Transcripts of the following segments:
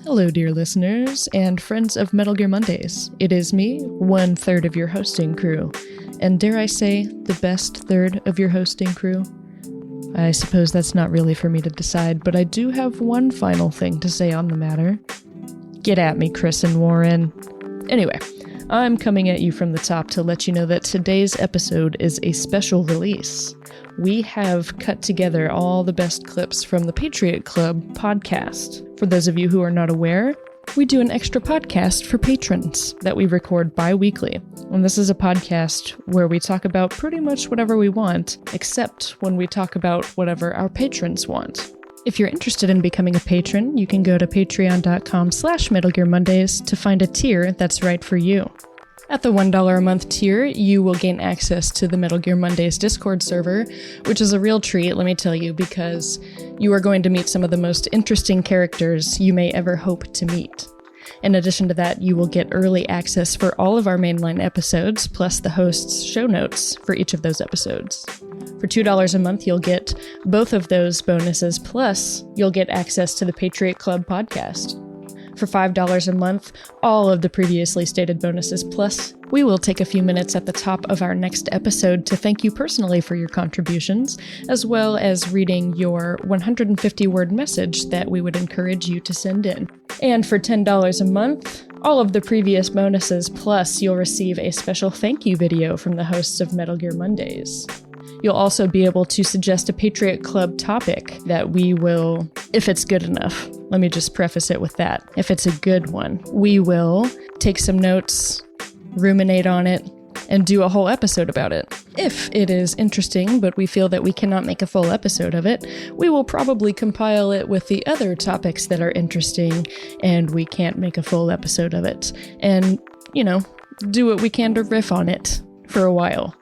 Hello, dear listeners and friends of Metal Gear Mondays. It is me, 1/3 of your hosting crew, and dare I say, the best third of your hosting crew? I suppose that's not really for me to decide, but I do have one final thing to say on the matter. Get at me, Chris and Warren. Anyway, I'm coming at you from the top to let you know that today's episode is a special release. We have cut together all the best clips from the Patriot Club podcast. For those of you who are not aware, we do an extra podcast for patrons that we record bi-weekly. And this is a podcast where we talk about pretty much whatever we want, except when we talk about whatever our patrons want. If you're interested in becoming a patron, you can go to patreon.com/MetalGearMondays to find a tier that's right for you. At the $1 a month tier, you will gain access to the Metal Gear Mondays Discord server, which is a real treat, let me tell you, because you are going to meet some of the most interesting characters you may ever hope to meet. In addition to that, you will get early access for all of our mainline episodes, plus the host's show notes for each of those episodes. For $2 a month, you'll get both of those bonuses, plus you'll get access to the Patriot Club podcast. For $5 a month, all of the previously stated bonuses, plus we will take a few minutes at the top of our next episode to thank you personally for your contributions, as well as reading your 150-word message that we would encourage you to send in. And for $10 a month, all of the previous bonuses, plus you'll receive a special thank you video from the hosts of Metal Gear Mondays. You'll also be able to suggest a Patriot Club topic that we will, if it's good enough. Let me just preface it with that. If it's a good one, we will take some notes, ruminate on it, and do a whole episode about it. If it is interesting, but we feel that we cannot make a full episode of it, we will probably compile it with the other topics that are interesting, and we can't make a full episode of it. And, do what we can to riff on it for a while.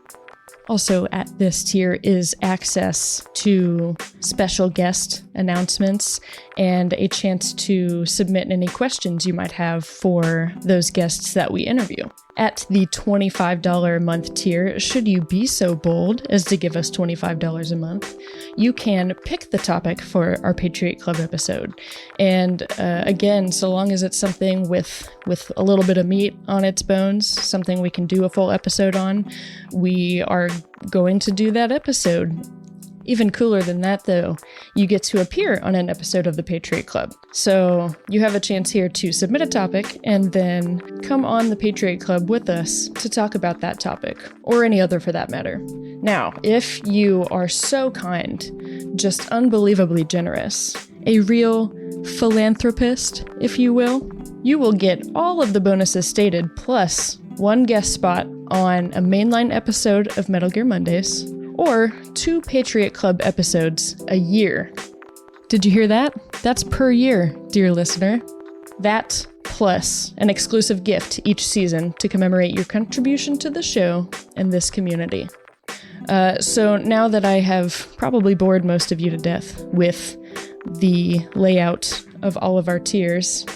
Also at this tier is access to special guest announcements and a chance to submit any questions you might have for those guests that we interview. At the $25 a month tier, should you be so bold as to give us $25 a month, you can pick the topic for our Patriot Club episode. And again, so long as it's something with a little bit of meat on its bones, something we can do a full episode on, we are going to do that episode. Even cooler than that, though, you get to appear on an episode of the Patriot Club. So you have a chance here to submit a topic and then come on the Patriot Club with us to talk about that topic, or any other for that matter. Now, if you are so kind, just unbelievably generous, a real philanthropist, if you will get all of the bonuses stated, plus one guest spot on a mainline episode of Metal Gear Mondays, or 2 Patriot Club episodes a year. Did you hear that? That's per year, dear listener. That plus an exclusive gift each season to commemorate your contribution to the show and this community. So now that I have probably bored most of you to death with the layout of all of our tiers,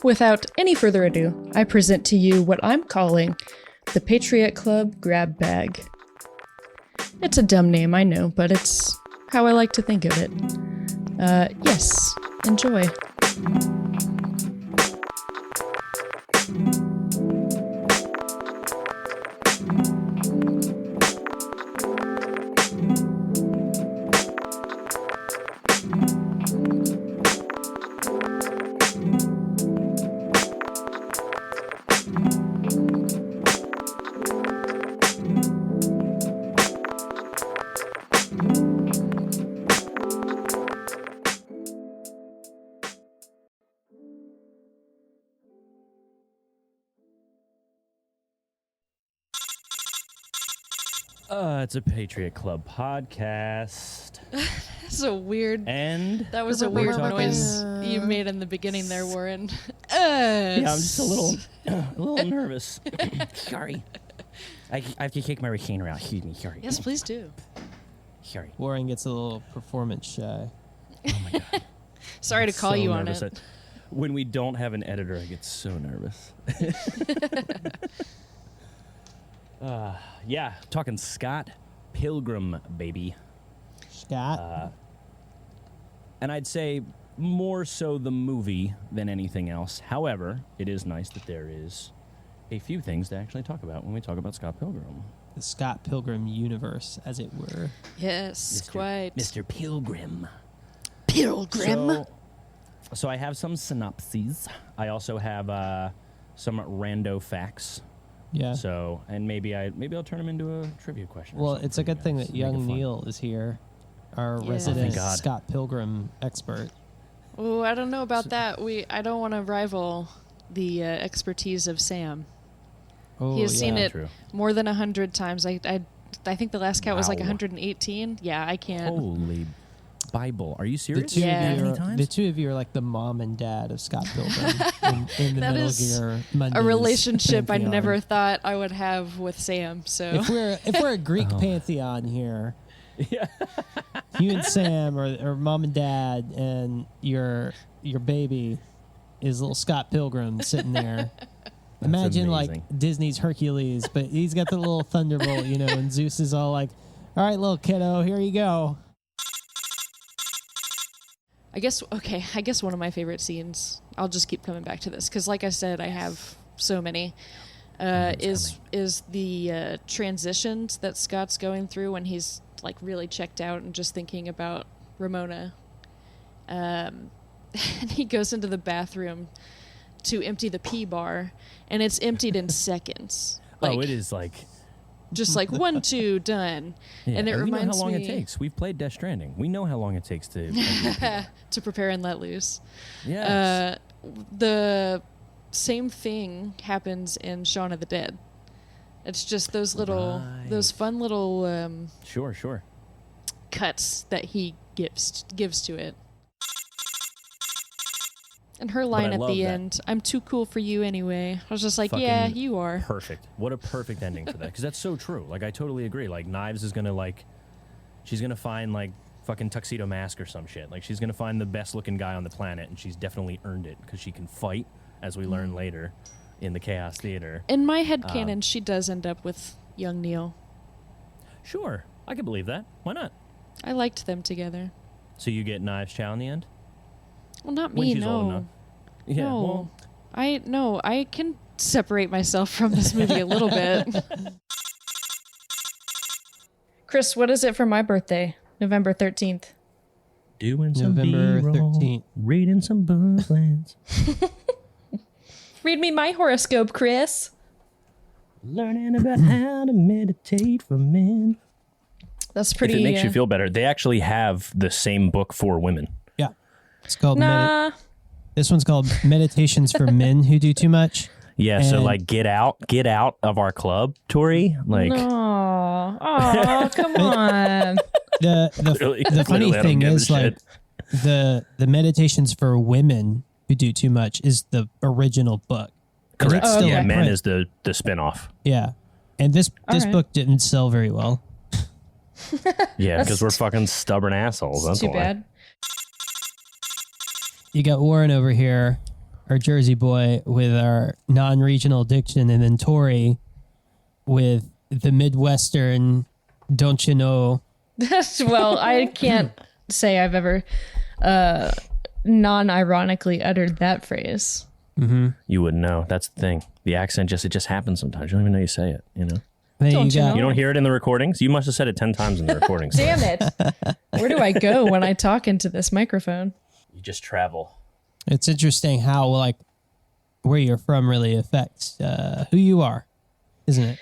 without any further ado, I present to you what I'm calling the Patriot Club Grab Bag. It's a dumb name, I know, but it's how I like to think of it. Yes, enjoy. It's a Patriot Club podcast. That's a weird... And... That was a weird noise you made in the beginning there, Warren. Yeah, I'm just a little nervous. Sorry. I have to take my retainer out. Excuse me, sorry. Yes, please do. Sorry. Warren gets a little performance shy. Oh my God. Sorry to call you on it. When we don't have an editor, I get so nervous. Yeah, talking Scott Pilgrim, baby. Scott? And I'd say more so the movie than anything else. However, it is nice that there is a few things to actually talk about when we talk about Scott Pilgrim. The Scott Pilgrim universe, as it were. Yes, quite. Mr. Pilgrim. Pilgrim. So I have some synopses. I also have some rando facts. Yeah. So, and maybe I'll turn them into a trivia question. Well, it's a good thing that young Neil is here, our resident Scott Pilgrim expert. Oh, I don't know about that. I don't want to rival the expertise of Sam. Oh, he has seen it True. more than 100 times. I think the last count was like Wow. 118. Yeah, I can't. Holy Bible. Are you The serious? two, Yeah. of you Many are, times? the two of you are like the mom and dad of Scott Pilgrim in the That Metal is Gear Mondays a relationship I pantheon. never thought I would have with Sam. So If we're a Greek pantheon here, you and Sam or mom and dad and your baby is little Scott Pilgrim sitting there. Imagine like amazing. Disney's Hercules, but he's got the little thunderbolt, and Zeus is all like, "All right, little kiddo, here you go." I guess one of my favorite scenes, I'll just keep coming back to this because like I said, I have so many, is the transitions that Scott's going through when he's like really checked out and just thinking about Ramona. And he goes into the bathroom to empty the pee bar, and it's emptied in seconds. It is like... Just like 1, 2, done. Yeah, and it we know reminds how long me it takes. We've played Death Stranding. We know how long it takes to... to prepare and let loose. Yes. The same thing happens in Shaun of the Dead. It's just those fun little Sure. cuts that he gives to it. And her line at the end, "I'm too cool for you anyway." I was just like, yeah, you are. Perfect. What a perfect ending for that. Because that's so true. Like, I totally agree. Like, Knives is going to, she's going to find, fucking Tuxedo Mask or some shit. Like, she's going to find the best-looking guy on the planet, and she's definitely earned it because she can fight, as we learn later in the Chaos Theater. In my headcanon, she does end up with young Neil. Sure. I can believe that. Why not? I liked them together. So you get Knives Chow in the end? Well, not When me, she's old enough. no. Yeah, No. well... I can separate myself from this movie a little bit. Chris, what is it for my birthday? November 13th. Doing some November B-roll, 13th. reading some booklands, Read me my horoscope, Chris. learning about how to meditate for men. That's pretty... If it makes you feel better, they actually have the same book for women. Yeah, it's called. Nah. This one's called Meditations for Men Who Do Too Much. Yeah, so And- get out of our club, Tori. Like, Oh, come on. The funny thing is, the Meditations for Women Who Do Too Much is the original book. And correct. it's still Yeah, in Men print. is the spinoff. Yeah, and this right. book didn't sell very well. Yeah, because we're fucking stubborn assholes. That's Too why. bad. You got Warren over here, our Jersey boy, with our non-regional diction, and then Tori with the Midwestern, don't you know? Well, I can't say I've ever non-ironically uttered that phrase. You wouldn't know. That's the thing. The accent it just happens sometimes. You don't even know you say it. You know. Then Don't you know? You don't hear it in the recordings. You must have said it 10 times in the recordings. Damn it. Where do I go when I talk into this microphone? You just travel. It's interesting how where you're from really affects who you are, isn't it?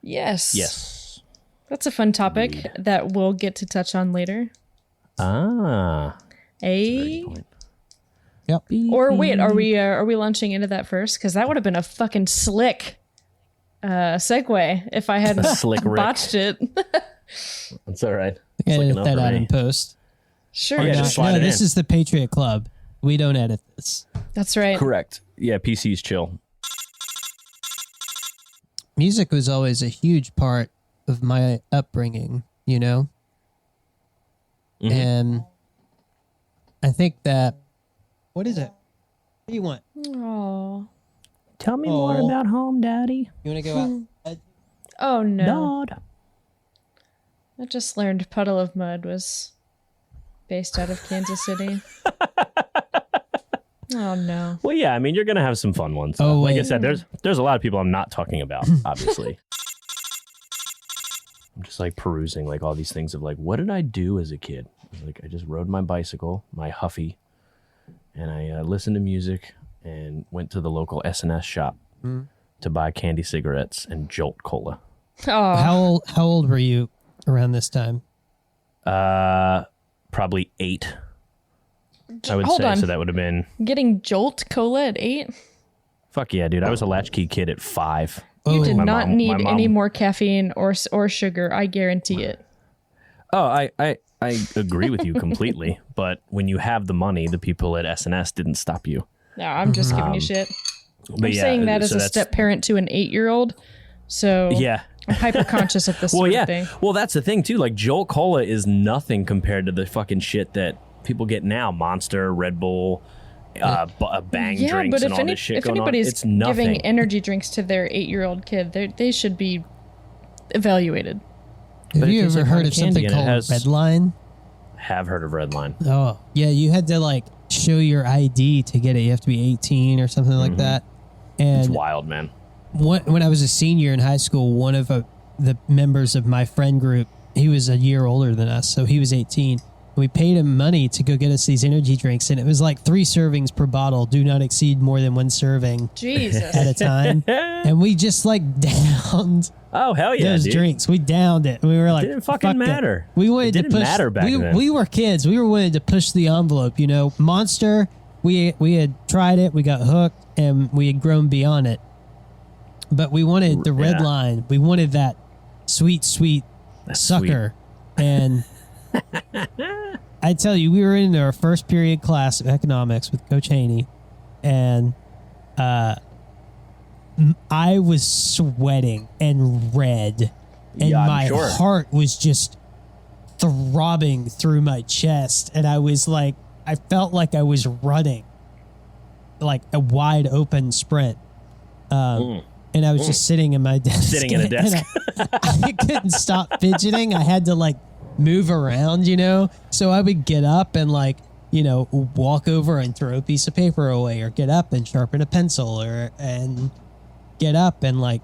Yes. Yes. That's a fun topic that we'll get to touch on later. Ah. Eh? Good point. Yep. Or wait, are we launching into that first? Because that would have been a fucking slick segue if I hadn't Slick Rick. botched it. That's all right. I Slick edit enough that for out me. in post. Sure. Yeah, just slide it this in. is the Patriot Club. We don't edit this. That's right. Correct. Yeah, PC's chill. Music was always a huge part of my upbringing, Mhm. And I think that... What is it? What do you want? Oh. Tell me more about home, Daddy. You want to go out? Oh no. Dad. I just learned Puddle of Mud was based out of Kansas City. Oh no. Well, yeah, I mean, you're gonna have some fun ones. Oh, like I wait. said, there's a lot of people I'm not talking about. Obviously, I'm just like perusing like all these things of like, what did I do as a kid? Like, I just rode my bicycle, my Huffy, and I listened to music and went to the local S&S shop to buy candy cigarettes and Jolt Cola. Oh. How old were you around this time? Probably 8. I would Hold say on. so. That would have been Getting Jolt Cola at 8? fuck yeah, dude. I was a latchkey kid at 5. You did My not mom- need my mom- any more caffeine or sugar. I guarantee it. Oh, I agree with you completely. But when you have the money, the people at S&S didn't stop you. No, I'm just giving you shit. But I'm yeah, saying that as so a that's- step parent to an 8-year-old. So Yeah. I'm hyper conscious of this Well, sort yeah. of thing. Well, that's the thing too. Like Jolt Cola is nothing compared to the fucking shit that people get now. Monster, Red Bull, Bang Yeah, drinks, but and all this shit if going on. anybody's It's nothing. giving energy drinks to their 8-year-old kid, they should be evaluated. Have But you it tastes ever like heard of cotton candy something and it called has- Redline? Have heard of Redline. Oh, yeah. You had to like show your ID to get it. You have to be 18 or something like that. It's And wild, man. when I was a senior in high school, one of the members of my friend group, he was a year older than us, so he was 18. We paid him money to go get us these energy drinks, and it was like 3 servings per bottle. Do not exceed more than 1 serving Jesus. at a time. And we just like downed Oh hell yeah, those dude. drinks. We downed it. We were like, Didn't fucking "Fuck that." matter. We wanted It didn't to push. matter back then. We were kids. We were willing to push the envelope. You know, Monster. We had tried it. We got hooked, and we had grown beyond it. But we wanted the red Yeah. line. We wanted that sweet That's sucker. And I tell you, we were in our first period class of economics with Coach Haney, and I was sweating and red, and Yeah, I'm my sure. heart was just throbbing through my chest, and I was like, I felt like I was running, like a wide open sprint. And I was just sitting in my desk. Sitting in a desk. and I couldn't stop fidgeting. I had to like move around, you know? So I would get up and like, you know, walk over and throw a piece of paper away, or get up and sharpen a pencil, and get up and like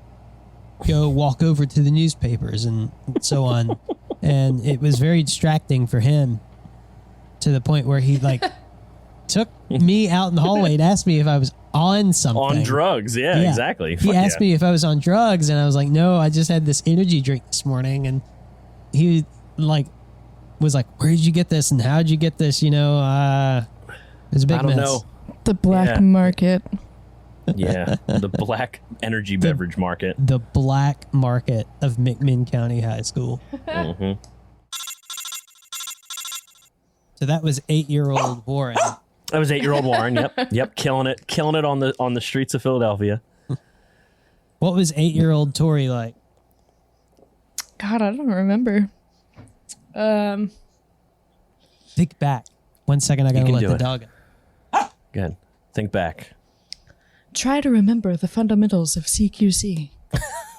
go walk over to the newspapers and so on. And it was very distracting for him, to the point where he like took me out in the hallway and asked me if I was on something. On drugs, yeah, exactly. He Fuck asked yeah. me if I was on drugs, and I was like, no, I just had this energy drink this morning. And he like was like, where did you get this, and how did you get this? You know, it was a big I don't mess. know. The black Yeah. market. Yeah, the black energy beverage market. The black market of McMinn County High School. hmm So that was 8-year-old Warren. I was 8-year-old Warren. Yep, killing it on the streets of Philadelphia. What was 8-year-old Tori like? God, I don't remember. Think back. 1 second, I gotta can let do the it. dog out. Good. Think back. Try to remember the fundamentals of CQC.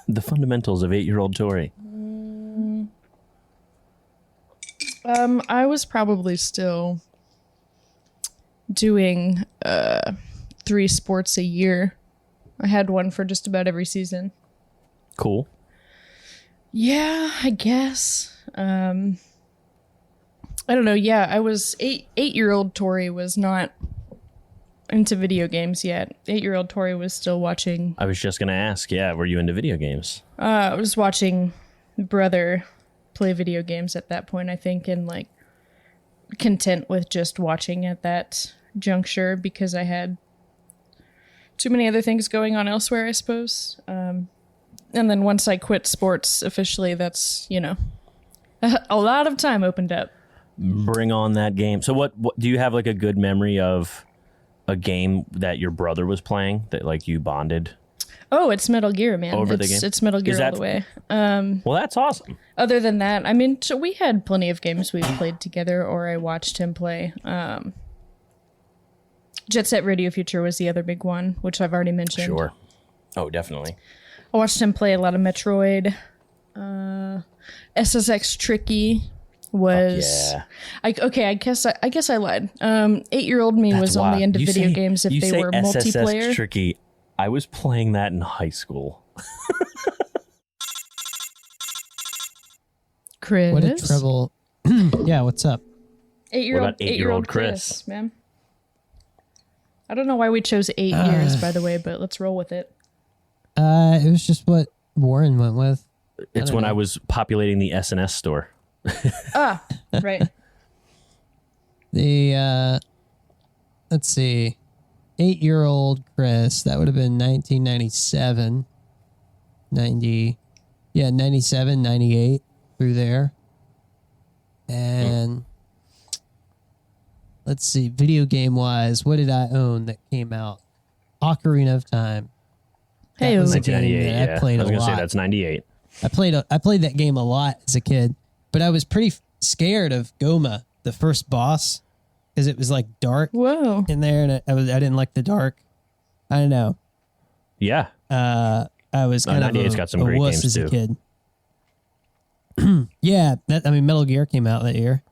The fundamentals of 8-year-old Tori. I was probably still doing 3 sports a year. I had one for just about every season. Cool. Yeah, I guess. I don't know. Yeah, I was 8-year-old Tori was not into video games yet. 8-year-old Tori was still watching. I was just gonna ask. Yeah, were you into video games? I was watching brother play video games at that point, I think, and like content with just watching at that juncture because I had too many other things going on elsewhere, I suppose. And then once I quit sports officially, that's, you know, a lot of time opened up. Bring on that game. So what do you have like a good memory of a game that your brother was playing that like you bonded? Oh, it's Metal Gear, man. Over the game? It's Metal Gear all the way. Well, that's awesome. Other than that, I mean, so we had plenty of games we played together, or I watched him play. Jet Set Radio Future was the other big one, which I've already mentioned. Sure. Oh, definitely. I watched him play a lot of Metroid, SSX Tricky, was yeah. I guess I lied. 8-year-old me That's was wild. only into You video say- games if you they say were SSS multiplayer. Tricky. I was playing that in high school. Chris, What a trouble. Yeah, what's up? What about 8-year-old Chris? man. I don't know why we chose 8 years, by the way, but let's roll with it. It was just what Warren went with. It's when I was populating the S&S store. Right. The let's see, 8-year-old Chris. That would have been 1997, 97, 98 through there, and let's see, video game wise, what did I own that came out? Ocarina of Time. Hey, That was a game 1998, that yeah. I played I was a going to say lot. that's 98. I played that game a lot as a kid, but I was pretty scared of Goma, the first boss, because it was like dark whoa. in there, and I didn't like the dark. I don't know. Yeah. I was kind of 98's got some a great wuss games, as a too. kid. Yeah, Metal Gear came out that year.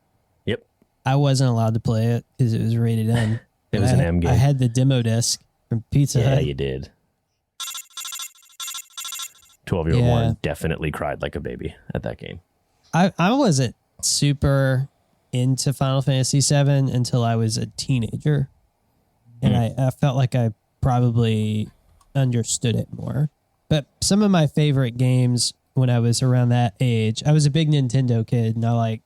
Yep. I wasn't allowed to play it because it was rated M. It was an M game. I had the demo disc from Pizza Yeah, Hut. you did. 12-year-old Yeah. Warren definitely cried like a baby at that game. I wasn't super into Final Fantasy VII until I was a teenager, and I felt like I probably understood it more. But some of my favorite games when I was around that age, I was a big Nintendo kid, and I liked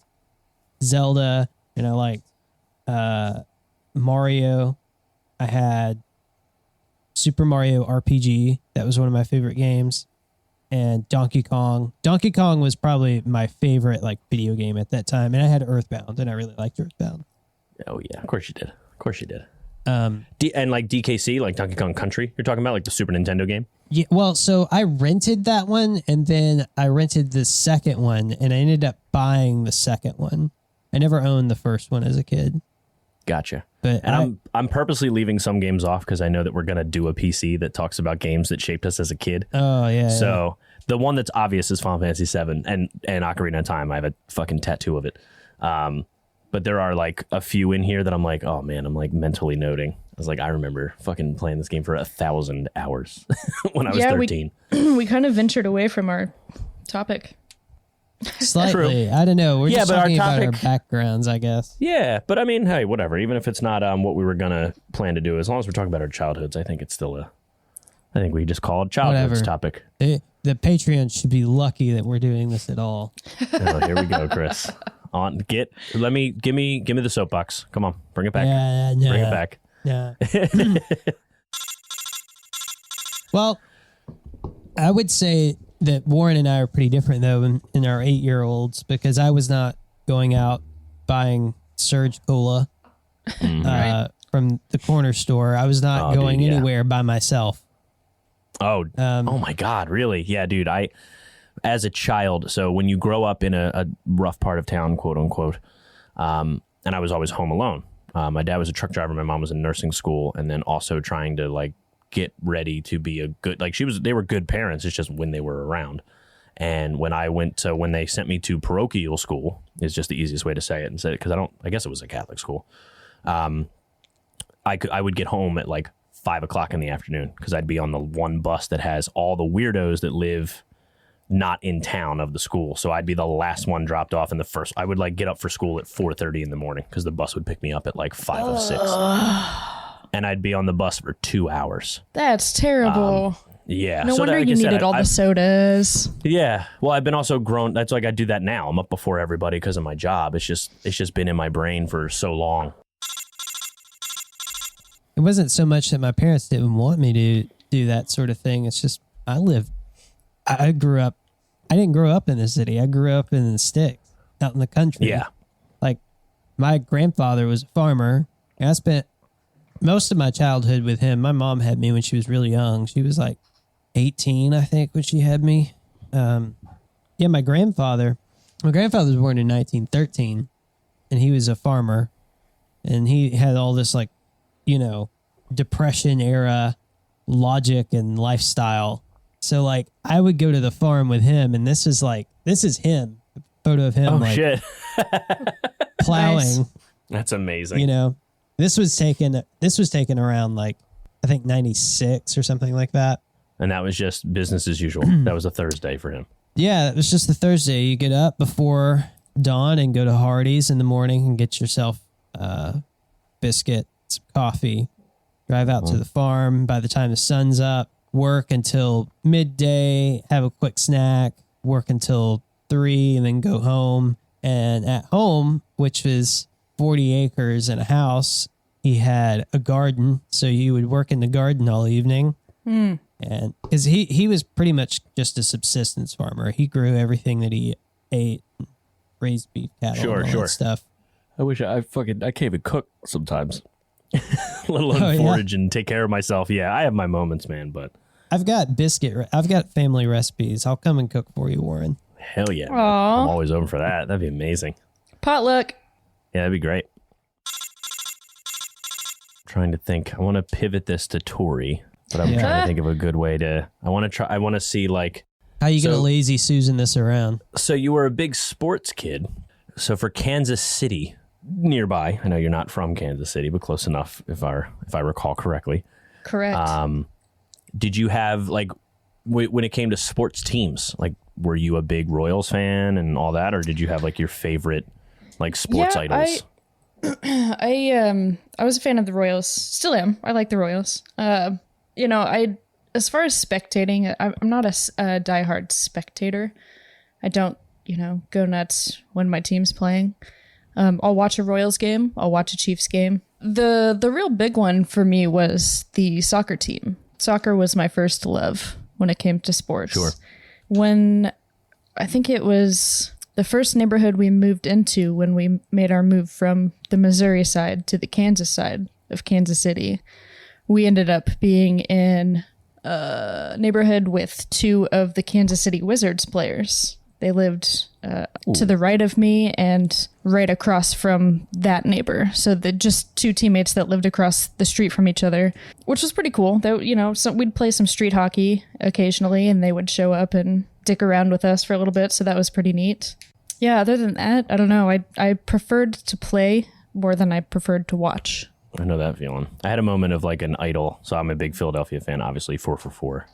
Zelda, and I liked Mario. I had Super Mario RPG. That was one of my favorite games. And Donkey Kong. Donkey Kong was probably my favorite like video game at that time. And I had Earthbound, and I really liked Earthbound. Oh, yeah. Of course you did. Of course you did. Um, And like DKC, like Donkey Kong Country, you're talking about like the Super Nintendo game? yeah, well, so I rented that one, and then I rented the second one, and I ended up buying the second one. I never owned the first one as a kid. Gotcha. But And I'm purposely leaving some games off because I know that we're going to do a PC that talks about games that shaped us as a kid. Oh, yeah. So the one that's obvious is Final Fantasy VII and Ocarina of Time. I have a fucking tattoo of it. But there are like a few in here that I'm like, oh man, I'm like mentally noting. I was like, I remember fucking playing this game for 1,000 hours when I was 13. We kind of ventured away from our topic. Slightly. I don't know. We're Yeah, just but our talking about our topic- backgrounds, I guess. Yeah, but I mean, hey, whatever. Even if it's not what we were gonna plan to do, as long as we're talking about our childhoods, I think it's still I think we just call it childhoods Whatever. topic. The Patreon should be lucky that we're doing this at all. Oh, here we go, Chris. Give me the soapbox. Come on, bring it back. Yeah, no. Bring it back. Yeah. Well, I would say that Warren and I are pretty different, though, in our 8-year-olds, because I was not going out buying Surge Cola from the corner store. I was not going anywhere by myself. Oh my God, really? Yeah, dude. As a child, so when you grow up in a rough part of town, quote unquote, and I was always home alone. My dad was a truck driver. My mom was in nursing school, and then also trying to like get ready to be a good, like they were good parents. It's just when they were around. And when they sent me to parochial school, is just the easiest way to say it, and say it because I guess it was a Catholic school. I would get home at like 5 o'clock in the afternoon because I'd be on the one bus that has all the weirdos that live not in town of the school. So I'd be the last one dropped off in the first. I would like get up for school at 4:30 in the morning because the bus would pick me up at like 5:06. And I'd be on the bus for 2 hours. That's terrible. Yeah. No so wonder like you I said, needed all the sodas. Yeah. Well, I've been also grown. That's like I do that now. I'm up before everybody because of my job. It's just been in my brain for so long. It wasn't so much that my parents didn't want me to do that sort of thing. It's just I didn't grow up in the city. I grew up in the sticks, out in the country. Yeah. Like my grandfather was a farmer, and I spent most of my childhood with him. My mom had me when she was really young. She was like 18, I think, when she had me. My grandfather was born in 1913, and he was a farmer, and he had all this like, Depression era logic and lifestyle. So like I would go to the farm with him, and this is him photo of him shit. plowing. Nice. That's amazing. You know, this was taken around like I think 96 or something like that. And that was just business as usual. That was a Thursday for him. Yeah, it was just the Thursday. You get up before dawn and go to Hardee's in the morning and get yourself biscuit, some coffee, drive out to the farm. By the time the sun's up, work until midday, have a quick snack, work until 3, and then go home. And at home, which is 40 acres and a house, he had a garden. So you would work in the garden all evening. And because he was pretty much just a subsistence farmer. He grew everything that he ate, raised beef cattle, and all that stuff. I wish I can't even cook sometimes, let alone forage and take care of myself. Yeah, I have my moments, man, but I've got family recipes. I'll come and cook for you, Warren. Hell yeah. I'm always open for that. That'd be amazing. Potluck. Yeah, that'd be great. Trying to think. I want to pivot this to Tori, but I'm trying to think of a good way to. I want to see like how you gonna lazy Susan this around. So you were a big sports kid. So for Kansas City, nearby. I know you're not from Kansas City, but close enough, if I recall correctly. Correct. Did you have like when it came to sports teams, like were you a big Royals fan and all that, or did you have like your favorite like sports idols? I was a fan of the Royals. Still am. I like the Royals. As far as spectating, I'm not a diehard spectator. I don't, go nuts when my team's playing. I'll watch a Royals game. I'll watch a Chiefs game. The real big one for me was the soccer team. Soccer was my first love when it came to sports. Sure. When I think it was the first neighborhood we moved into when we made our move from the Missouri side to the Kansas side of Kansas City, we ended up being in a neighborhood with 2 of the Kansas City Wizards players. They lived to the right of me and right across from that neighbor. So just 2 teammates that lived across the street from each other, which was pretty cool. So we'd play some street hockey occasionally, and they would show up and dick around with us for a little bit. So that was pretty neat. Yeah, other than that, I don't know. I preferred to play more than I preferred to watch. I know that feeling. I had a moment of like an idol. So I'm a big Philadelphia fan, obviously 4 for 4.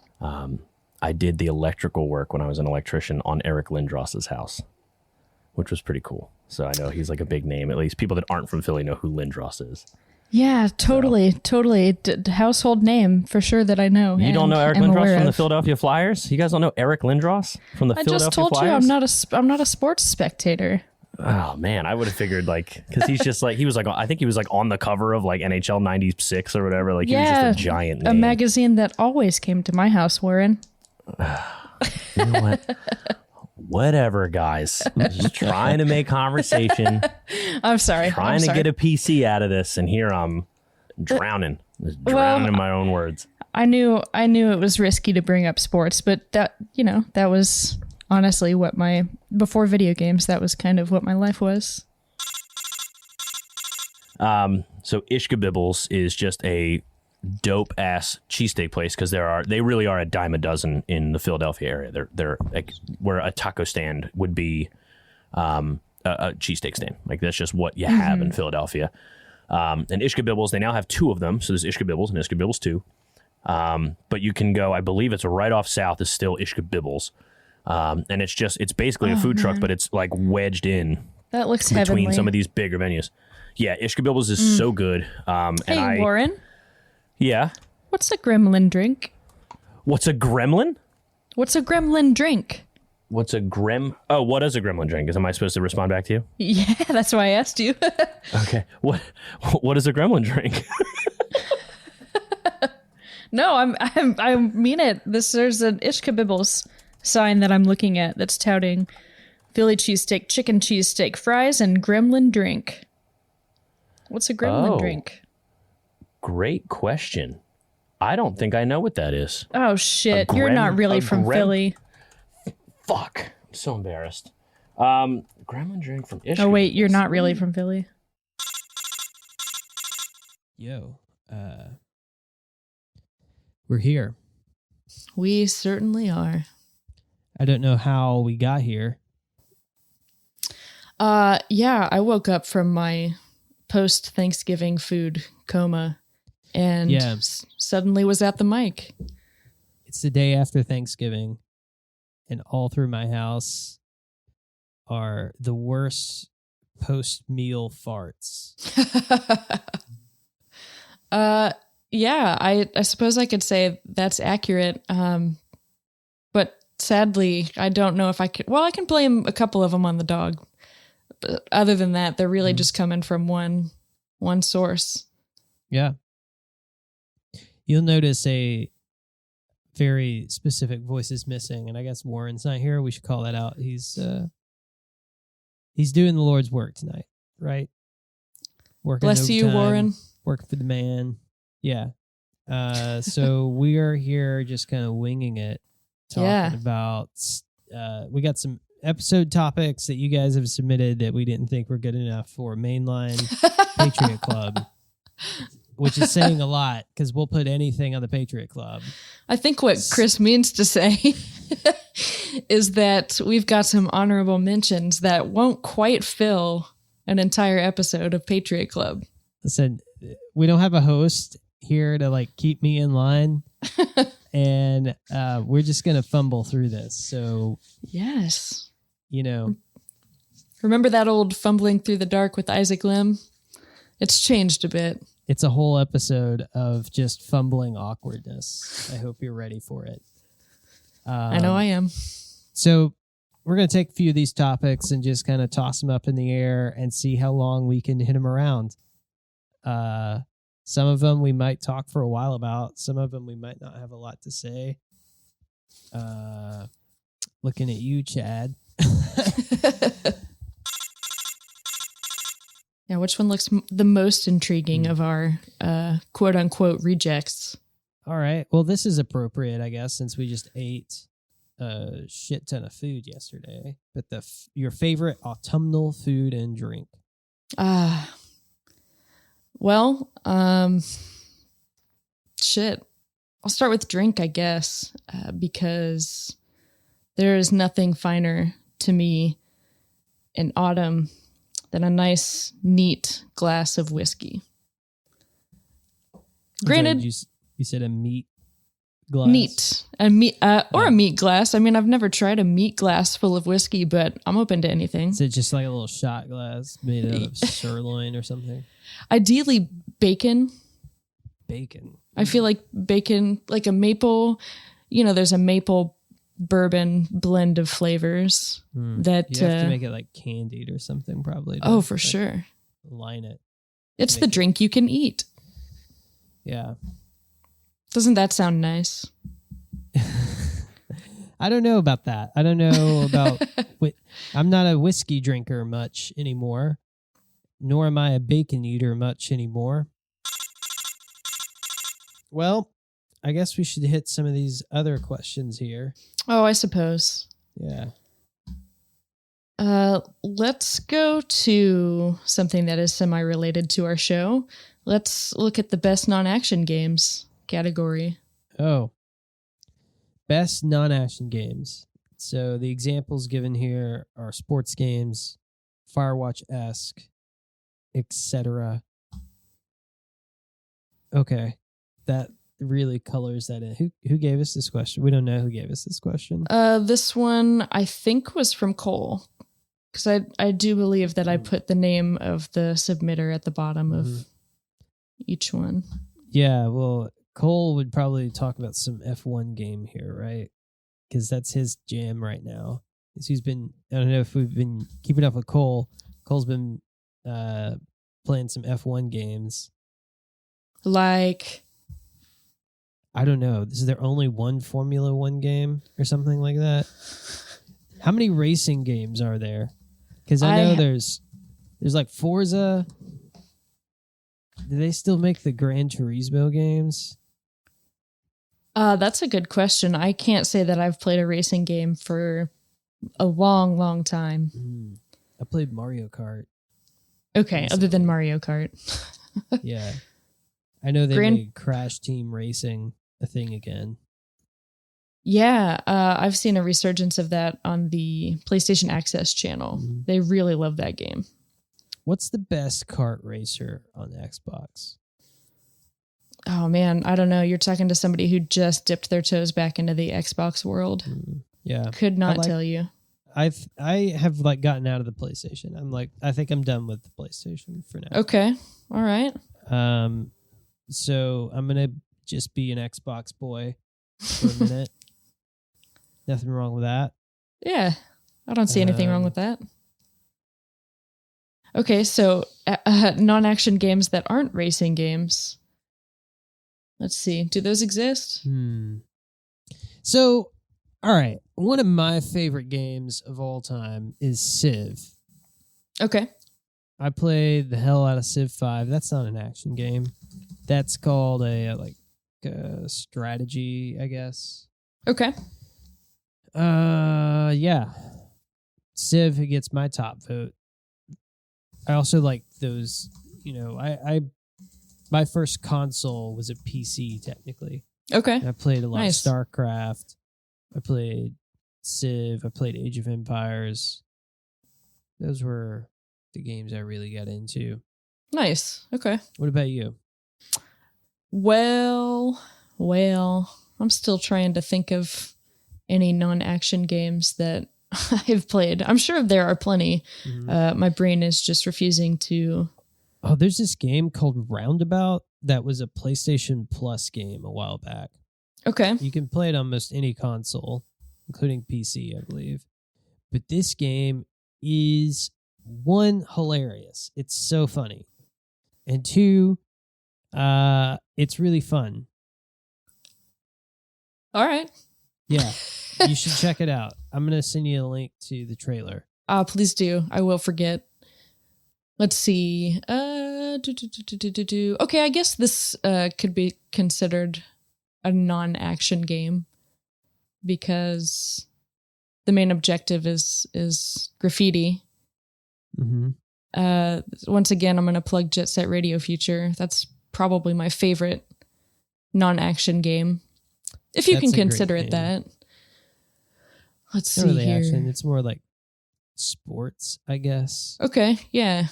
I did the electrical work when I was an electrician on Eric Lindros's house, which was pretty cool. So I know he's like a big name. At least people that aren't from Philly know who Lindros is. Yeah, totally. Household name for sure that I know. You don't know Eric Lindros from the Philadelphia Flyers? You guys don't know Eric Lindros from the Philadelphia Flyers? I just told you I'm not a sports spectator. Oh man, I would have figured like because he's just like I think he was like on the cover of like NHL '96 or whatever. Like he was just a giant name. A magazine that always came to my house, Warren. You know what? Whatever, guys. Just trying to make conversation. I'm sorry. Trying to get a PC out of this, and here I'm drowning. Just drowning in my own words. I knew it was risky to bring up sports, but that was honestly before video games, that was kind of what my life was. So Ishkabibbles is just a dope ass cheesesteak place because they really are a dime a dozen in the Philadelphia area. They're like where a taco stand would be a cheesesteak stand. Like that's just what you have in Philadelphia. And Ishkabibbles, they now have 2 of them. So there's Ishkabibbles and Ishkabibbles 2. But you can go, I believe it's right off south is still Ishkabibbles. And it's basically a food truck, but it's like wedged in. That looks between heavenly. Some of these bigger venues. Yeah, Ishkabibbles is so good. Hey, Warren. Yeah. What's a gremlin drink? What's a gremlin? What's a gremlin drink? What is a gremlin drink? Am I supposed to respond back to you? Yeah, that's why I asked you. Okay. What is a gremlin drink? No, I mean it. There's an Ishkabibbles sign that I'm looking at that's touting Philly cheesesteak, chicken cheesesteak, fries, and gremlin drink. What's a gremlin drink? Great question. I don't think I know what that is. Oh shit! You're not really from Philly. Fuck! I'm so embarrassed. Gremlin drink from Ishkabibbles. Oh wait, you're not really from Philly. Yo, we're here. We certainly are. I don't know how we got here. Yeah, I woke up from my post-Thanksgiving food coma and suddenly was at the mic. It's the day after Thanksgiving, and all through my house are the worst post-meal farts. Yeah, I suppose I could say that's accurate. But sadly, I don't know if I could. Well, I can blame a couple of them on the dog. But other than that, they're really just coming from one source. Yeah. You'll notice a very specific voice is missing, and I guess Warren's not here. We should call that out. He's doing the Lord's work tonight, right? Working Bless you, overtime, Warren. Working for the man. Yeah. So we are here just kind of winging it, talking about, we got some episode topics that you guys have submitted that we didn't think were good enough for Mainline Patriot Club, which is saying a lot because we'll put anything on the Patriot Club. I think what Chris means to say is that we've got some honorable mentions that won't quite fill an entire episode of Patriot Club. Listen, we don't have a host here to like keep me in line, and we're just gonna fumble through this. So yes, remember that old fumbling through the dark with Isaac Lim? It's changed a bit. It's a whole episode of just fumbling awkwardness. I hope you're ready for it. I know I am. So we're going to take a few of these topics and just kind of toss them up in the air and see how long we can hit them around. Some of them we might talk for a while about. Some of them we might not have a lot to say. Looking at you, Chad. Yeah, which one looks the most intriguing of our quote-unquote rejects? All right. Well, this is appropriate, I guess, since we just ate a shit ton of food yesterday. But your favorite autumnal food and drink? Well, shit. I'll start with drink, I guess, because there is nothing finer to me in autumn than a nice, neat glass of whiskey. Granted, you said a meat glass. Neat, a meat glass. I mean, I've never tried a meat glass full of whiskey, but I'm open to anything. Is it just like a little shot glass made out of sirloin or something? Ideally, bacon. Bacon. I feel like bacon, like a maple. There's a maple bourbon blend of flavors that you have to make it like candied or something, probably. Oh, for sure. Line it. It's the drink you can eat. Yeah. Doesn't that sound nice? I don't know about that. I don't know about. I'm not a whiskey drinker much anymore, nor am I a bacon eater much anymore. Well, I guess we should hit some of these other questions here. Oh, I suppose. Yeah. Let's go to something that is semi-related to our show. Let's look at the best non-action games category. Oh. Best non-action games. So the examples given here are sports games, Firewatch-esque, etc. Okay. That really colors that in. Who gave us this question? We don't know who gave us this question. This one I think was from Cole, because I do believe that I put the name of the submitter at the bottom of each one. Yeah, well, Cole would probably talk about some F1 game here, right? Because that's his jam right now. He's been, I don't know if we've been keeping up with Cole. Cole's been playing some F1 games. Like, I don't know. Is there only one Formula One game or something like that? How many racing games are there? Because I know there's like Forza. Do they still make the Gran Turismo games? That's a good question. I can't say that I've played a racing game for a long, long time. I played Mario Kart. Okay, other than Mario Kart. Yeah. I know they made Crash Team Racing a thing again. Yeah, I've seen a resurgence of that on the PlayStation Access channel. Mm-hmm. They really love that game. What's the best kart racer on the Xbox? Oh man, I don't know. You're talking to somebody who just dipped their toes back into the Xbox world. Yeah. Could not tell you. I have like gotten out of the PlayStation. I think I'm done with the PlayStation for now. Okay. All right. So I'm gonna just be an Xbox boy for a minute. Nothing wrong with that. Yeah. I don't see anything wrong with that. Okay, so non-action games that aren't racing games. Let's see. Do those exist? So, all right. One of my favorite games of all time is Civ. Okay. I played the hell out of Civ 5. That's not an action game. That's called a strategy, I guess. Okay. Yeah. Civ gets my top vote. I also like those, my first console was a PC technically. Okay. I played a lot Nice. of StarCraft. I played Civ. I played Age of Empires. Those were the games I really got into. Nice. Okay. What about you? Well, I'm still trying to think of any non-action games that I've played. I'm sure there are plenty. Mm-hmm. My brain is just refusing to. Oh, there's this game called Roundabout that was a PlayStation Plus game a while back. Okay. You can play it on almost any console, including PC, I believe. But this game is, one, hilarious. It's so funny. And two, it's really fun. All right. Yeah. You should check it out. I'm going to send you a link to the trailer. Please do. I will forget. Let's see. Okay, I guess this could be considered a non-action game because the main objective is graffiti. Mm-hmm. Once again, I'm going to plug Jet Set Radio Future. That's probably my favorite non-action game, if you can consider it that. Let's see really here. Action. It's more like sports, I guess. Okay, yeah.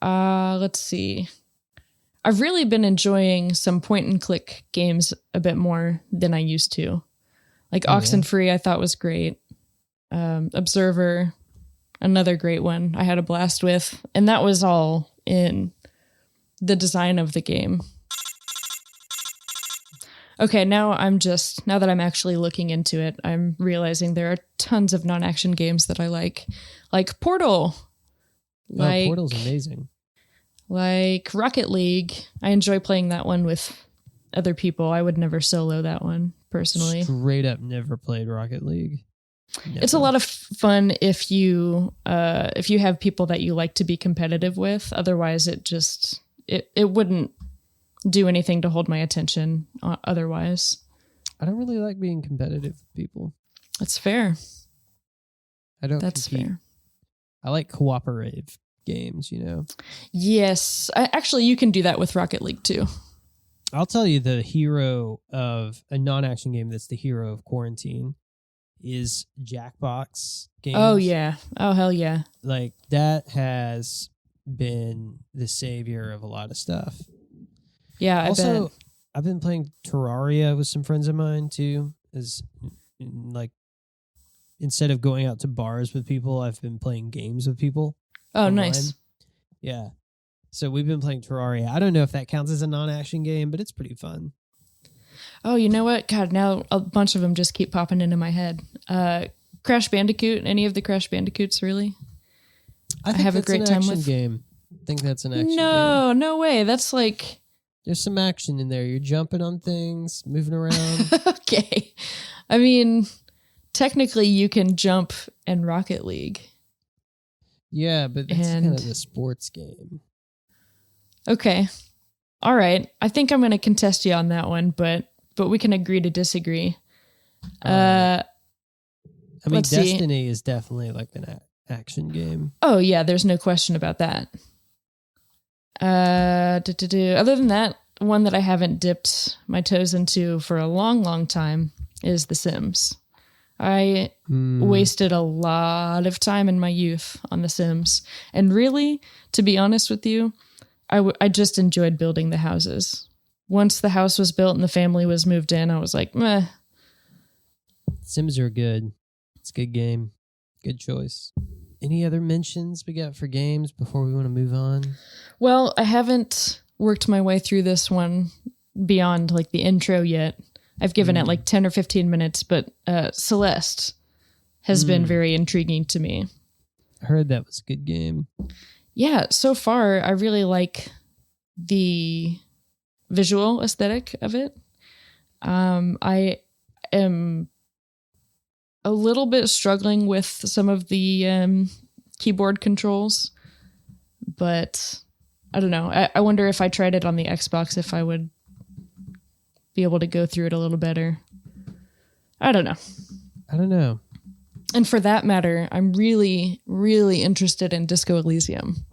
Let's see. I've really been enjoying some point and click games a bit more than I used to. Like Oxenfree, I thought was great. Observer, another great one I had a blast with. And that was all in the design of the game. Okay, now that I'm actually looking into it, I'm realizing there are tons of non-action games that I like Portal. Portal's amazing. Like Rocket League. I enjoy playing that one with other people. I would never solo that one, personally. Straight up never played Rocket League. Never. It's a lot of fun if you have people that you like to be competitive with. Otherwise, it wouldn't do anything to hold my attention otherwise. I don't really like being competitive with people. That's fair. That's fair. I like cooperative games, Yes. Actually, you can do that with Rocket League too. I'll tell you, the hero of a non-action game that's the hero of quarantine is Jackbox games. Oh, yeah. Oh, hell yeah. Like, that has been the savior of a lot of stuff. Yeah, I bet. I've been playing Terraria with some friends of mine too. Instead of going out to bars with people, I've been playing games with people. Oh, online. Nice. Yeah. So we've been playing Terraria. I don't know if that counts as a non-action game, but it's pretty fun. Oh, you know what? God, now a bunch of them just keep popping into my head. Crash Bandicoot. Any of the Crash Bandicoots, really? I have a great time with. Game. I think that's an action game. No way. That's like. There's some action in there. You're jumping on things, moving around. Okay. I mean, technically you can jump in Rocket League. Yeah, but it's kind of a sports game. Okay. All right. I think I'm going to contest you on that one, but we can agree to disagree. I mean, Destiny is definitely like an action game. Oh, yeah. There's no question about that. Other than that, one that I haven't dipped my toes into for a long, long time is The Sims. I wasted a lot of time in my youth on The Sims. And really, to be honest with you, I just enjoyed building the houses. Once the house was built and the family was moved in, I was like, meh. Sims are good. It's a good game. Good choice. Any other mentions we got for games before we want to move on? Well, I haven't worked my way through this one beyond like the intro yet. I've given it like 10 or 15 minutes, but Celeste has been very intriguing to me. I heard that was a good game. Yeah, so far I really like the visual aesthetic of it. I am a little bit struggling with some of the keyboard controls, but I don't know. I wonder if I tried it on the Xbox, if I would be able to go through it a little better. I don't know. And for that matter, I'm really, really interested in Disco Elysium.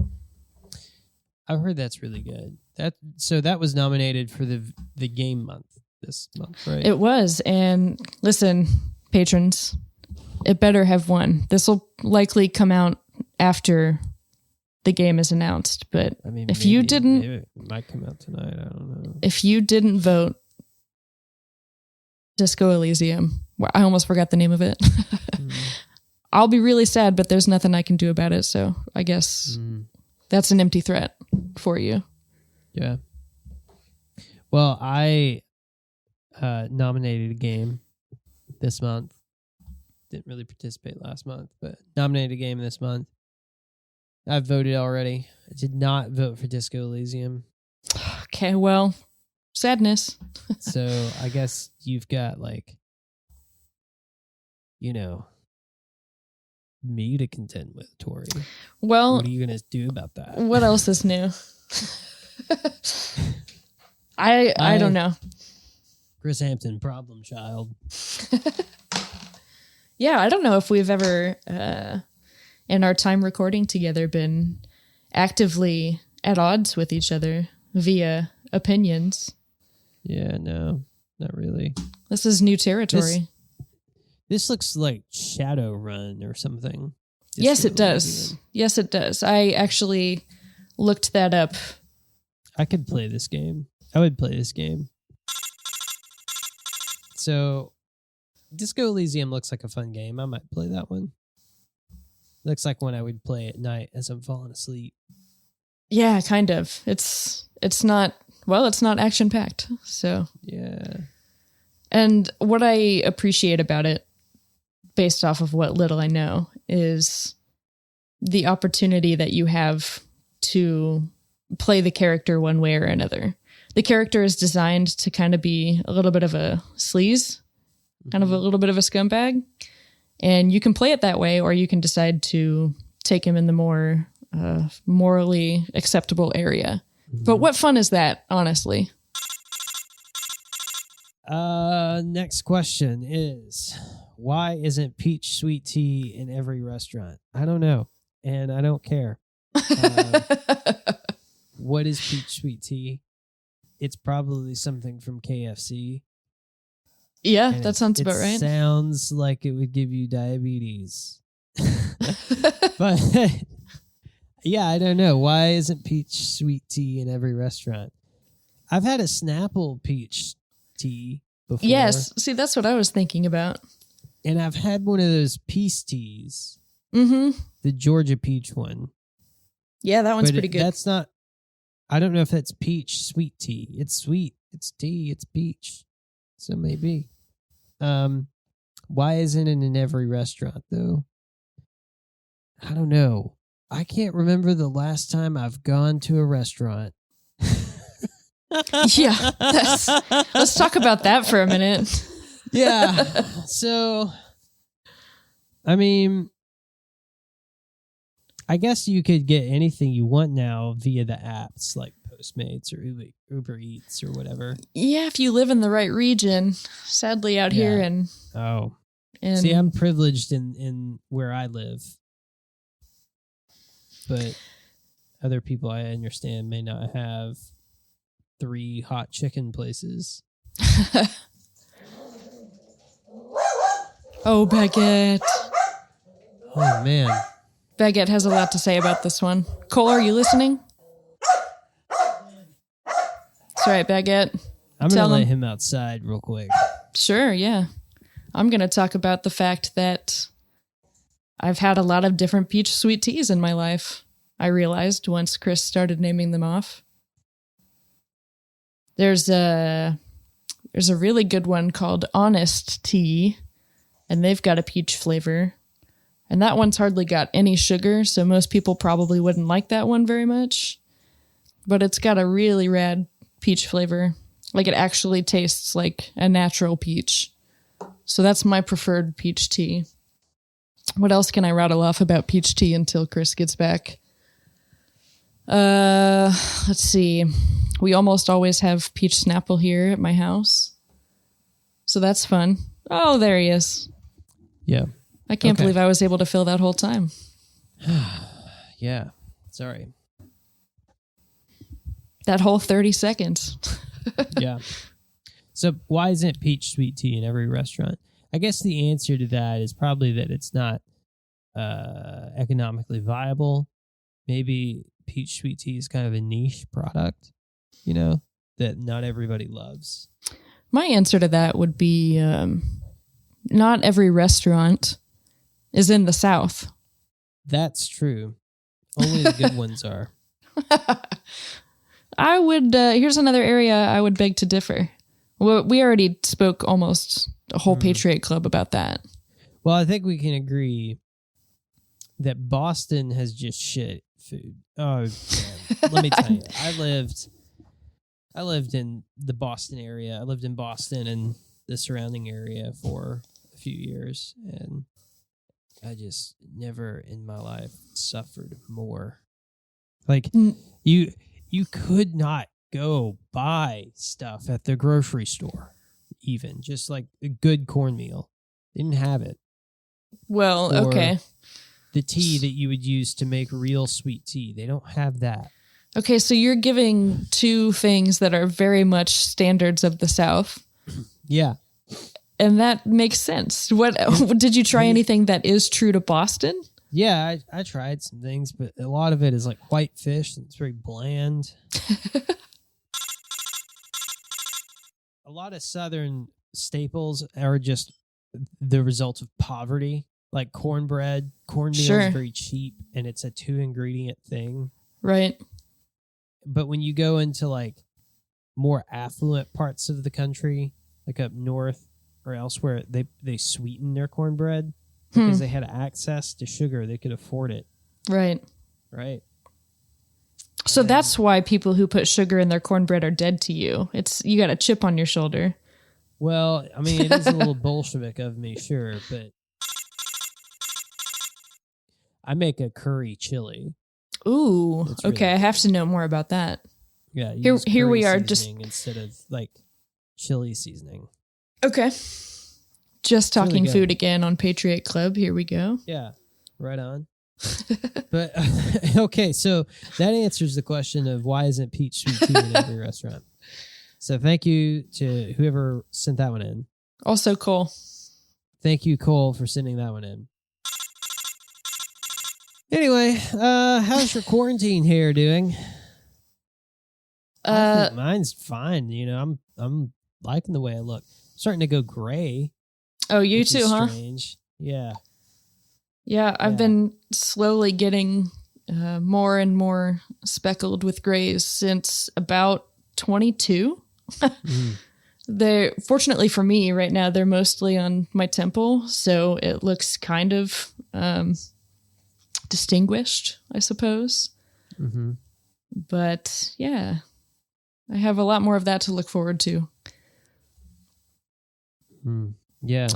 I've heard that's really good. That was nominated for the game month this month, right? It was. And listen, patrons, it better have won. This will likely come out after the game is announced. But I mean, if maybe, you didn't, maybe it might come out tonight. I don't know. If you didn't vote Disco Elysium, well, I almost forgot the name of it. I'll be really sad, but there's nothing I can do about it. So I guess that's an empty threat for you. Yeah. Well, I nominated a game this month. Didn't really participate last month, but nominated a game this month. I've voted already. I did not vote for Disco Elysium. Okay, well, sadness. So I guess you've got me to contend with, Tori. Well, what are you going to do about that? What else is new? I don't know. Chris Hampton, problem child. Yeah, I don't know if we've ever, in our time recording together, been actively at odds with each other via opinions. Yeah, no, not really. This is new territory. This looks like Shadowrun or something. Yes, it does. Yes, it does. I actually looked that up. I could play this game. I would play this game. So, Disco Elysium looks like a fun game. I might play that one. Looks like one I would play at night as I'm falling asleep. Yeah, kind of. It's not action packed. So yeah. And what I appreciate about it, based off of what little I know, is the opportunity that you have to play the character one way or another. The character is designed to kind of be a little bit of a sleaze, kind of a little bit of a scumbag. And you can play it that way, or you can decide to take him in the more morally acceptable area. But what fun is that, honestly? Next question is, why isn't peach sweet tea in every restaurant? I don't know, and I don't care. What is peach sweet tea? It's probably something from KFC. Yeah, that sounds about right. Sounds like it would give you diabetes. But yeah, I don't know. Why isn't peach sweet tea in every restaurant? I've had a Snapple peach tea before. Yes. See, that's what I was thinking about. And I've had one of those peace teas. Mm-hmm. The Georgia peach one. Yeah, that one's pretty good. That's not, I don't know if that's peach sweet tea. It's sweet. It's tea. It's peach. So maybe. Why isn't it in every restaurant, though? I don't know. I can't remember the last time I've gone to a restaurant. Yeah. Let's talk about that for a minute. Yeah. So, I mean, I guess you could get anything you want now via the apps like Postmates or Uber Eats or whatever. Yeah, if you live in the right region. Sadly, out here and see, I'm privileged in where I live, but other people, I understand, may not have 3 hot chicken places. Oh, Baguette. Oh, man. Baguette has a lot to say about this one. Cole, are you listening? That's right, Baguette. I'm going to let him outside real quick. Sure, yeah. I'm going to talk about the fact that I've had a lot of different peach sweet teas in my life. I realized once Chris started naming them off. There's a really good one called Honest Tea, and they've got a peach flavor. And that one's hardly got any sugar, so most people probably wouldn't like that one very much. But it's got a really rad peach flavor. Like, it actually tastes like a natural peach. So that's my preferred peach tea. What else can I rattle off about peach tea until Chris gets back? Let's see. We almost always have peach Snapple here at my house. So that's fun. Oh, there he is. Yeah. I can't believe I was able to fill that whole time. Yeah. Sorry. That whole 30 seconds. Yeah. So why isn't peach sweet tea in every restaurant? I guess the answer to that is probably that it's not economically viable. Maybe peach sweet tea is kind of a niche product, that not everybody loves. My answer to that would be not every restaurant is in the South. That's true. Only the good ones are. I would, here's another area I would beg to differ. Well, we already spoke almost a whole Patriot Club about that. Well, I think we can agree that Boston has just shit food. Oh, man. Let me tell you, I lived in the Boston area. I lived in Boston and the surrounding area for a few years, and I just never in my life suffered more. Like, you could not go buy stuff at the grocery store, even just like a good cornmeal. Didn't have it. Well, Or okay. The tea that you would use to make real sweet tea. They don't have that. Okay, so you're giving two things that are very much standards of the South. Yeah. And that makes sense. What did you try anything that is true to Boston? Yeah, I tried some things, but a lot of it is like white fish, and it's very bland. A lot of Southern staples are just the result of poverty, like cornbread. Cornmeal is very cheap, and it's a 2-ingredient thing. Right. But when you go into like more affluent parts of the country, like up north or elsewhere, they sweeten their cornbread because they had access to sugar. They could afford it. Right. Right. So that's why people who put sugar in their cornbread are dead to you. You got a chip on your shoulder. Well, I mean, it is a little Bolshevik of me, sure, but I make a curry chili. Ooh, okay. Really I have to know more about that. Yeah, here we are, just instead of like chili seasoning. Okay, just talking really food again on Patriot Club. Here we go. Yeah, right on. But okay, so that answers the question of why isn't peach sweet tea in every restaurant. So thank you to whoever sent that one in. Also, Cole. Thank you, Cole, for sending that one in. Anyway, how's your quarantine hair doing? I think mine's fine. I'm liking the way I look. I'm starting to go gray. Oh, you too, huh? Strange. Yeah. Yeah, I've been slowly getting more and more speckled with grays since about 22. Fortunately for me right now, they're mostly on my temple, so it looks kind of distinguished, I suppose. Mm-hmm. But yeah, I have a lot more of that to look forward to. Yeah.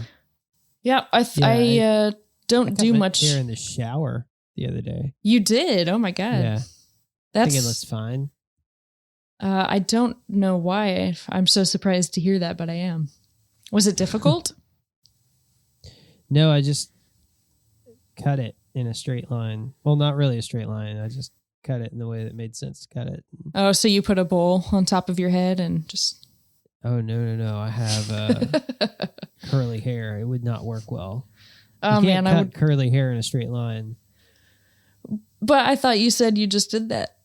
Yeah, I don't do much. Hair in the shower the other day. You did? Oh my God. Yeah. I think it looks fine. I don't know why I'm so surprised to hear that, but I am. Was it difficult? No, I just cut it in a straight line. Well, not really a straight line. I just cut it in the way that made sense to cut it. Oh, so you put a bowl on top of your head and just... Oh, no. I have curly hair. It would not work well. Oh, you can't man, cut curly hair in a straight line. But I thought you said you just did that.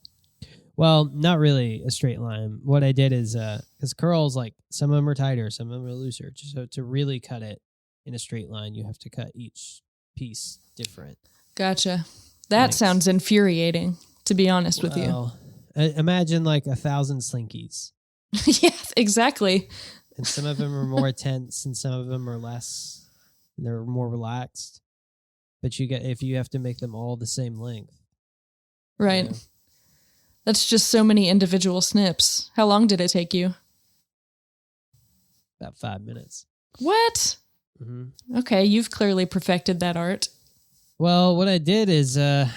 Well, not really a straight line. What I did is, because curls, like, some of them are tighter, some of them are looser. So to really cut it in a straight line, you have to cut each piece different. Gotcha. That sounds infuriating, to be honest with you. Imagine like 1,000 slinkies. Yeah, exactly. And some of them are more tense and some of them are less. They're more relaxed. But if you have to make them all the same length. Right. You know. That's just so many individual snips. How long did it take you? About 5 minutes. What? Mm-hmm. Okay, you've clearly perfected that art. Well, what I did is I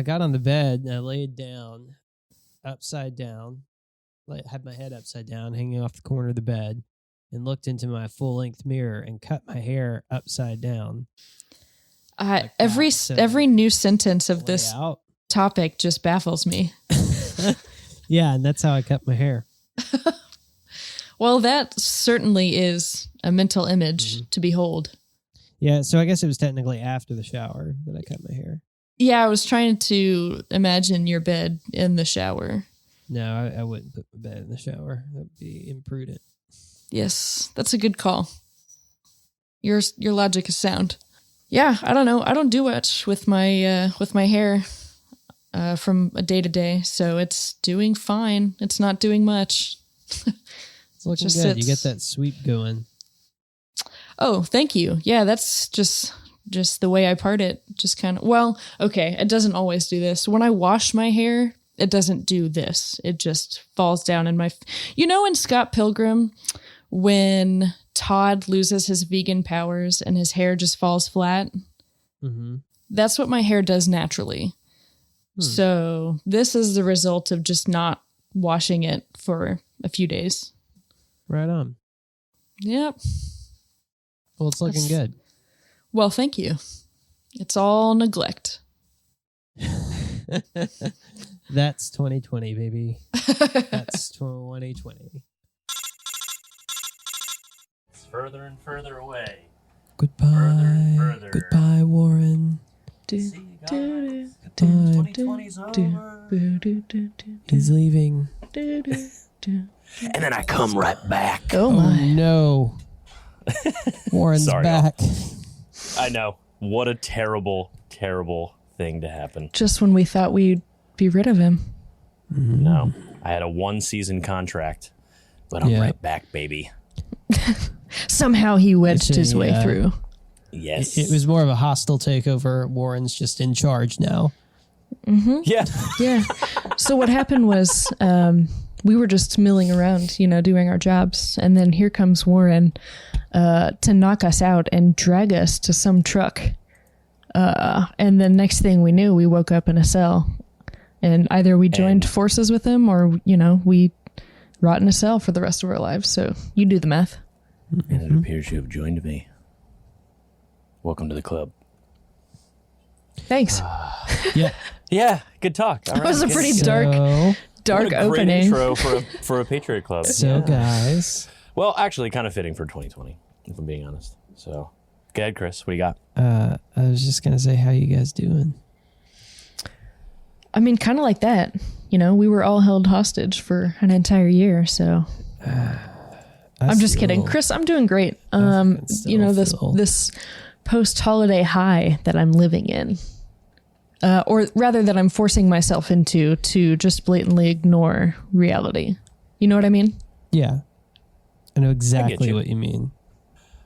got on the bed and I laid down, upside down, had my head upside down, hanging off the corner of the bed, and looked into my full-length mirror and cut my hair upside down. Every new sentence of this out. Topic just baffles me. Yeah, and that's how I cut my hair. Well, that certainly is a mental image to behold. Yeah, so I guess it was technically after the shower that I cut my hair. Yeah, I was trying to imagine your bed in the shower. No, I wouldn't put my bed in the shower. That would be imprudent. Yes, that's a good call. Your logic is sound. Yeah, I don't know. I don't do much with my hair from a day to day, so it's doing fine. It's not doing much. It's looking good. You get that sweep going. Oh, thank you. Yeah, that's just the way I part it. Just kind of, well, okay, it doesn't always do this. When I wash my hair, it doesn't do this. It just falls down in my... in Scott Pilgrim, when Todd loses his vegan powers and his hair just falls flat? Mm-hmm. That's what my hair does naturally. So this is the result of just not washing it for a few days. Right on. Yep. Well, it's looking good. Well, thank you. It's all neglect. That's 2020, baby. That's 2020. It's further and further away. Goodbye. Further and further. Goodbye, Warren. See you guys. 2020's over. He's leaving. And then I come right back. Oh my. Oh, no. Warren's Sorry, back. I know. What a terrible, terrible thing to happen. Just when we thought we'd be rid of him. No. I had a 1-season contract, but I'm right back, baby. Somehow he wedged his way through. Yes. It was more of a hostile takeover. Warren's just in charge now. Mm-hmm. Yeah. Yeah. So what happened was we were just milling around, doing our jobs. And then here comes Warren to knock us out and drag us to some truck. And the next thing we knew, we woke up in a cell. And either we joined forces with him or, we rot in a cell for the rest of our lives. So you do the math. And it appears you have joined me. Welcome to the club. Thanks. Yeah, good talk. All That was a right. pretty dark What a great opening. intro for a Patriot club. So, guys. Well, actually, kind of fitting for 2020, if I'm being honest. So, go ahead, Chris. What do you got? I was just going to say, how you guys doing? I mean, kind of like that. We were all held hostage for an entire year, so... I'm just kidding. Chris, I'm doing great. This post-holiday high that I'm living in, or rather that I'm forcing myself into to just blatantly ignore reality. You know what I mean? Yeah. I know exactly you. what you mean.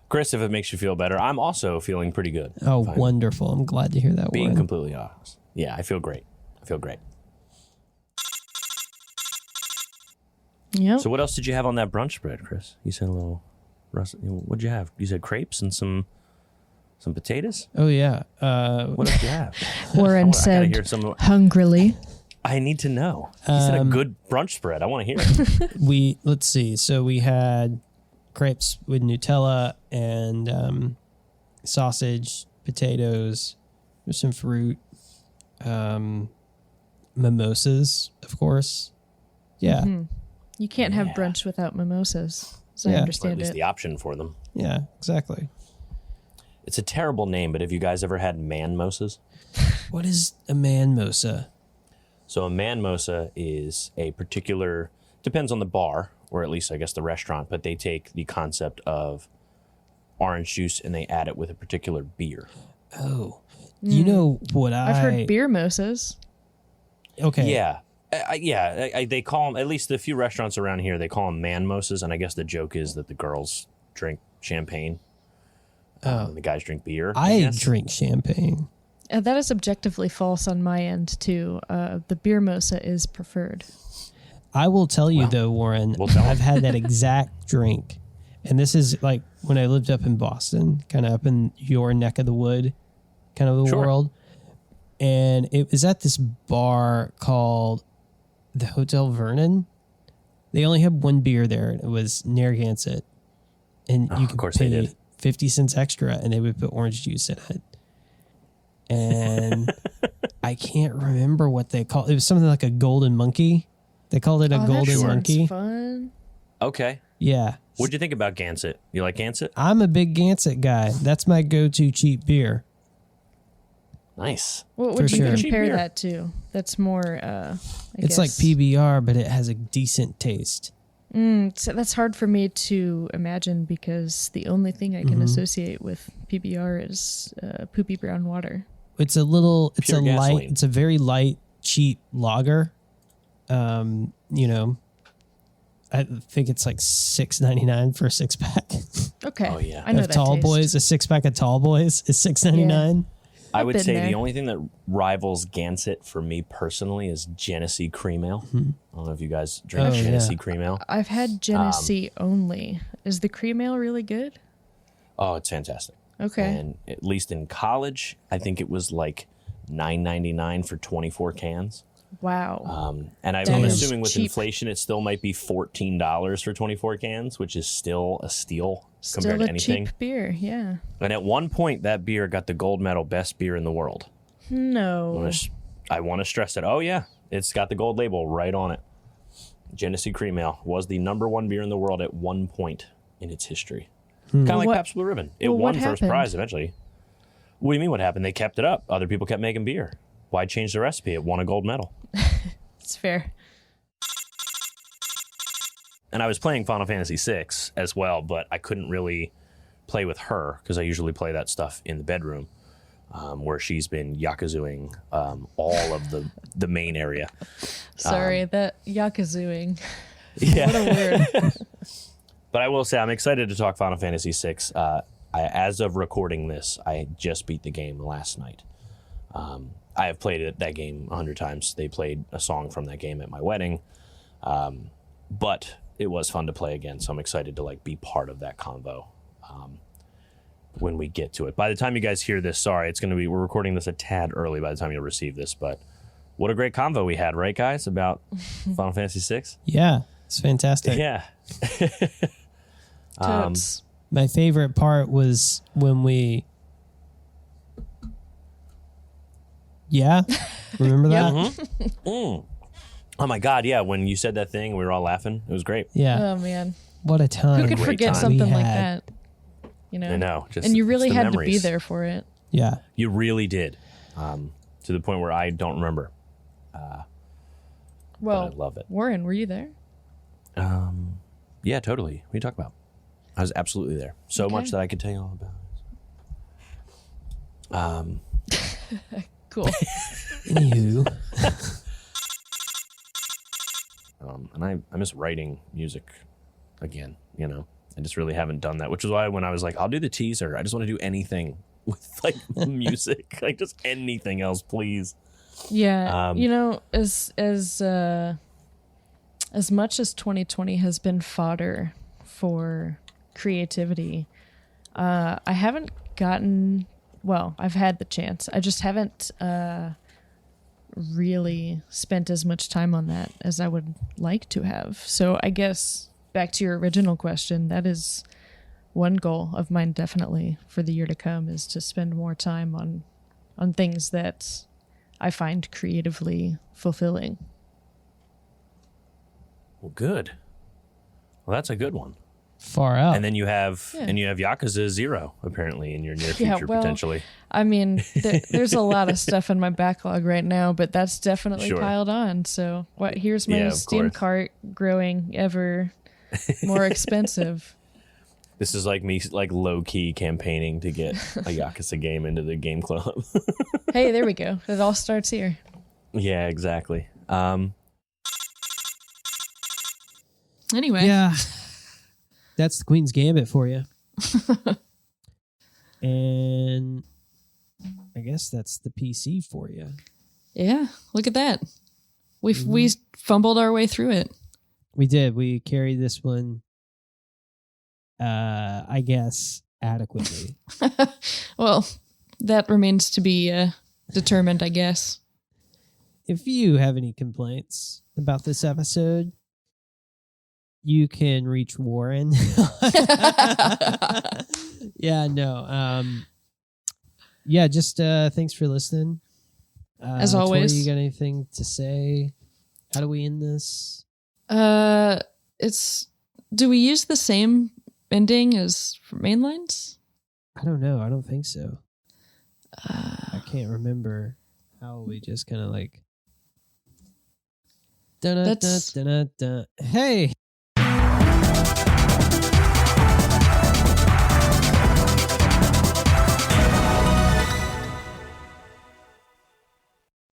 Chris, if it makes you feel better, I'm also feeling pretty good. Oh, wonderful. I'm glad to hear that, Being Warren. completely honest. Yeah, I feel great. Yeah. So what else did you have on that brunch spread, Chris? You said a little... What'd you have? You said crepes and some potatoes? Oh, yeah. What did you have? Warren I said hear some... hungrily. I need to know. You said a good brunch spread. I want to hear it. Let's see. So we had crepes with Nutella and sausage, potatoes, there's some fruit, mimosas, of course. Yeah. You can't have brunch without mimosas, as I Or understand at least it. the option for them. Yeah, exactly. It's a terrible name, but have you guys ever had man-mosas? What is a man-mosa? So a man-mosa is a particular, depends on the bar, or at least I guess the restaurant, but they take the concept of orange juice and they add it with a particular beer. Oh. You know what I've heard beer mosas. Okay. Yeah. They call them, at least the few restaurants around here, they call them man-mosas, and I guess the joke is that the girls drink champagne. And the guys drink beer. I drink champagne. That is objectively false on my end, too. The beer mosa is preferred. I will tell you, though, Warren, I've had that exact drink. And this is like when I lived up in Boston, kind of up in your neck of the wood, kind of the world. And it was at this bar called the Hotel Vernon. They only had one beer there, and it was Narragansett. And you could pay 50 cents extra, and they would put orange juice in it. And I can't remember what they called it. It was something like a golden monkey. They called it a golden monkey. Fun. Okay. Yeah. What'd you think about Gansett? You like Gansett? I'm a big Gansett guy. That's my go-to cheap beer. Nice. What would you sure. compare that to? That's more, It's like PBR, but it has a decent taste. So that's hard for me to imagine because the only thing I can associate with PBR is poopy brown water. It's a little, it's Pure a gasoline. light, it's a very light, cheap lager. You know, I think it's like $6.99 for a 6-pack. Okay. Oh, yeah. I know Of that Tall taste. Boys, a 6-pack of Tall Boys is $6.99. I I've would been say there. the only thing that rivals Gansett for me personally is Genesee Cream Ale. I don't know if you guys drink Genesee Cream Ale. I've had Genesee only. Is the cream ale really good? Oh, it's fantastic. Okay. And at least in college, I think it was like $9.99 for 24 cans. Wow. And I'm Damn. assuming with Cheap. inflation, it still might be $14 for 24 cans, which is still a steal Still compared a to anything. cheap beer, yeah. And at one point, that beer got the gold medal best beer in the world. No. I want to stress it. Oh, yeah. It's got the gold label right on it. Genesee Cream Ale was the #1 beer in the world at one point in its history. Kind of like what- Pabst Blue Ribbon. It well, won what first happened? prize eventually. What do you mean what happened? They kept it up. Other people kept making beer. Why change the recipe? It won a gold medal. It's fair. And I was playing Final Fantasy VI as well, but I couldn't really play with her because I usually play that stuff in the bedroom where she's been Yakuzuing all of the main area. Sorry, that yakazooing. Yeah. What a word. But I will say I'm excited to talk Final Fantasy VI. As of recording this, I just beat the game last night. I have played that game 100 times. They played a song from that game at my wedding. But it was fun to play again, so I'm excited to be part of that convo when we get to it. By the time you guys hear this, sorry, we're recording this a tad early by the time you'll receive this, but what a great convo we had, right, guys, about Final Fantasy VI? Yeah, it's fantastic. Yeah. Totes. My favorite part was when we... Yeah? Remember that? Oh my God, yeah, when you said that thing, we were all laughing. It was great. Yeah. Oh, man. What a time. Who could great forget time. something we like had. that? You know? I know. And you really it's the had to be memories. there for it. Yeah. You really did. To the point where I don't remember. Well, I love it. Warren, were you there? Yeah, totally. What are you talking about? I was absolutely there. So Okay. much that I could tell you all about. Cool. Anywho. And I miss writing music again, I just really haven't done that, which is why when I was like, I'll do the teaser, I just want to do anything with music, just anything else, please. Yeah. As much as 2020 has been fodder for creativity, I haven't I've had the chance. I just haven't really spent as much time on that as I would like to have. So I guess back to your original question, that is one goal of mine definitely for the year to come, is to spend more time on things that I find creatively fulfilling. Well, good. Well, that's a good one. Far out. And then you have Yakuza 0 apparently in your near future potentially. I mean, there's a lot of stuff in my backlog right now, but that's definitely piled on. So here's my Steam cart growing ever more expensive. This is like me, like low key campaigning to get a Yakuza game into the game club. Hey, there we go. It all starts here. Yeah, exactly. Anyway. Yeah. That's the Queen's Gambit for you. And I guess that's the PC for you. Yeah, look at that. We fumbled our way through it. We did. We carried this one, I guess, adequately. Well, that remains to be determined, I guess. If you have any complaints about this episode, you can reach Warren. Yeah, no. Yeah, just thanks for listening. As always. Tori, you got anything to say? How do we end this? Do we use the same ending as for mainlines? I don't know. I don't think so. I can't remember how we just kind of like. Hey.